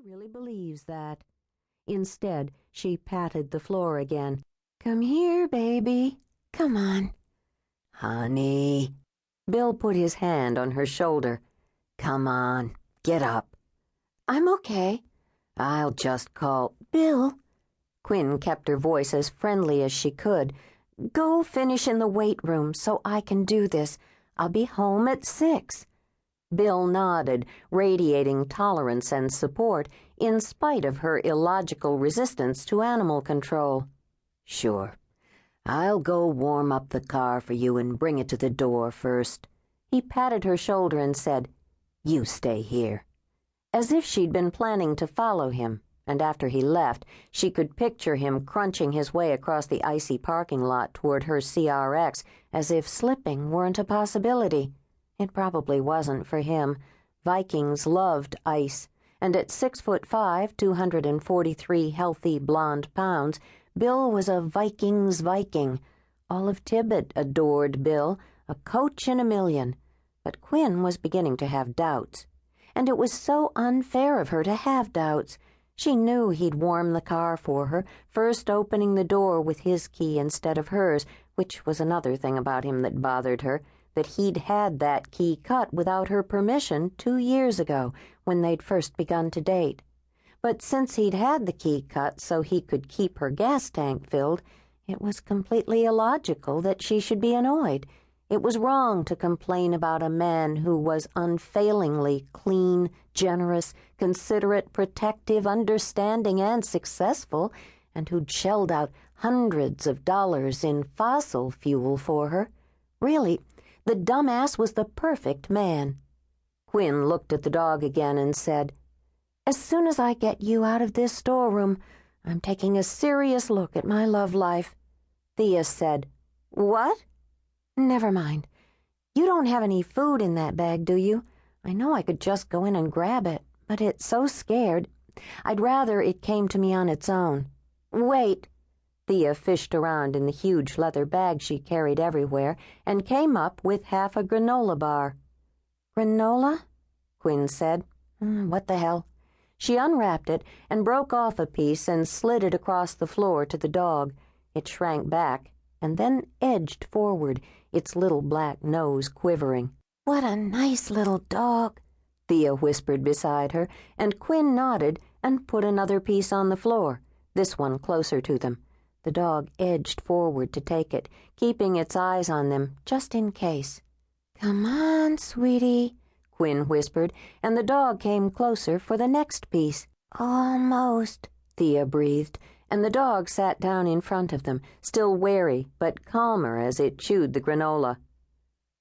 really believes that. Instead, she patted the floor again. Come here, baby. Come on. Honey. Bill put his hand on her shoulder. Come on, get up. I'm okay. I'll just call Bill. Quinn kept her voice as friendly as she could. Go finish in the weight room so I can do this. I'll be home at 6. Bill nodded, radiating tolerance and support in spite of her illogical resistance to animal control. Sure. I'll go warm up the car for you and bring it to the door first. He patted her shoulder and said, You stay here. As if she'd been planning to follow him, and after he left, she could picture him crunching his way across the icy parking lot toward her CRX as if slipping weren't a possibility. It probably wasn't for him. Vikings loved ice, and at 6'5", 243 healthy blonde pounds, Bill was a Viking's Viking. All of Tibet adored Bill, a coach in a million. But Quinn was beginning to have doubts. And it was so unfair of her to have doubts. She knew he'd warm the car for her, first opening the door with his key instead of hers, which was another thing about him that bothered her, that he'd had that key cut without her permission 2 years ago, when they'd first begun to date. But since he'd had the key cut so he could keep her gas tank filled, it was completely illogical that she should be annoyed. It was wrong to complain about a man who was unfailingly clean, generous, considerate, protective, understanding, and successful, and who'd shelled out hundreds of dollars in fossil fuel for her. Really, the dumbass was the perfect man. Quinn looked at the dog again and said, As soon as I get you out of this storeroom, I'm taking a serious look at my love life. Thea said, What? Never mind. You don't have any food in that bag, do you? I know I could just go in and grab it, but it's so scared. I'd rather it came to me on its own. Wait. Thea fished around in the huge leather bag she carried everywhere and came up with half a granola bar. Granola? Quinn said. What the hell? She unwrapped it and broke off a piece and slid it across the floor to the dog. It shrank back and then edged forward, its little black nose quivering. What a nice little dog, Thea whispered beside her, and Quinn nodded and put another piece on the floor, this one closer to them. The dog edged forward to take it, keeping its eyes on them, just in case. Come on, sweetie, Quinn whispered, and the dog came closer for the next piece. Almost, Thea breathed, and the dog sat down in front of them, still wary but calmer as it chewed the granola.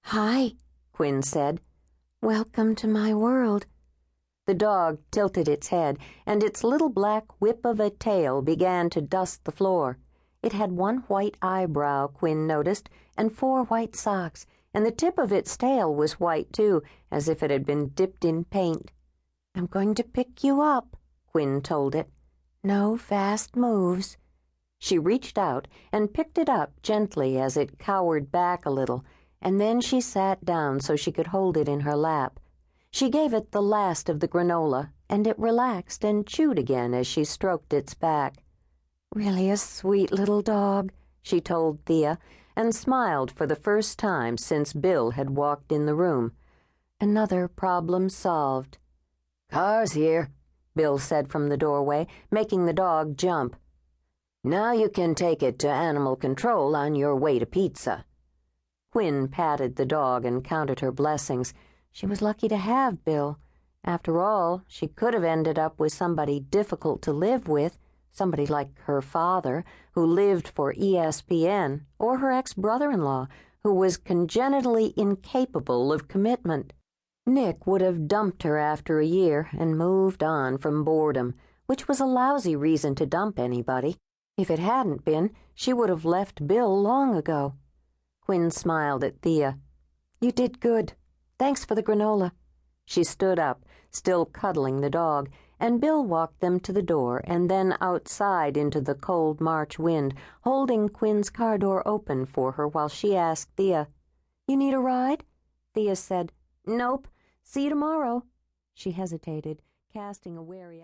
Hi, Quinn said. Welcome to my world. The dog tilted its head, and its little black whip of a tail began to dust the floor. It had one white eyebrow, Quinn noticed, and 4 white socks, and the tip of its tail was white too, as if it had been dipped in paint. I'm going to pick you up, Quinn told it. No fast moves. She reached out and picked it up gently as it cowered back a little, and then she sat down so she could hold it in her lap. She gave it the last of the granola, and it relaxed and chewed again as she stroked its back. Really a sweet little dog, she told Thea, and smiled for the first time since Bill had walked in the room. Another problem solved. Car's here, Bill said from the doorway, making the dog jump. Now you can take it to animal control on your way to pizza. Quinn patted the dog and counted her blessings. She was lucky to have Bill. After all, she could have ended up with somebody difficult to live with, somebody like her father, who lived for ESPN, or her ex-brother-in-law, who was congenitally incapable of commitment. Nick would have dumped her after a year and moved on from boredom, which was a lousy reason to dump anybody. If it hadn't been, she would have left Bill long ago. Quinn smiled at Thea. You did good. Thanks for the granola. She stood up, still cuddling the dog, and Bill walked them to the door and then outside into the cold March wind, holding Quinn's car door open for her while she asked Thea, You need a ride? Thea said, Nope. See you tomorrow. She hesitated, casting a wary eye.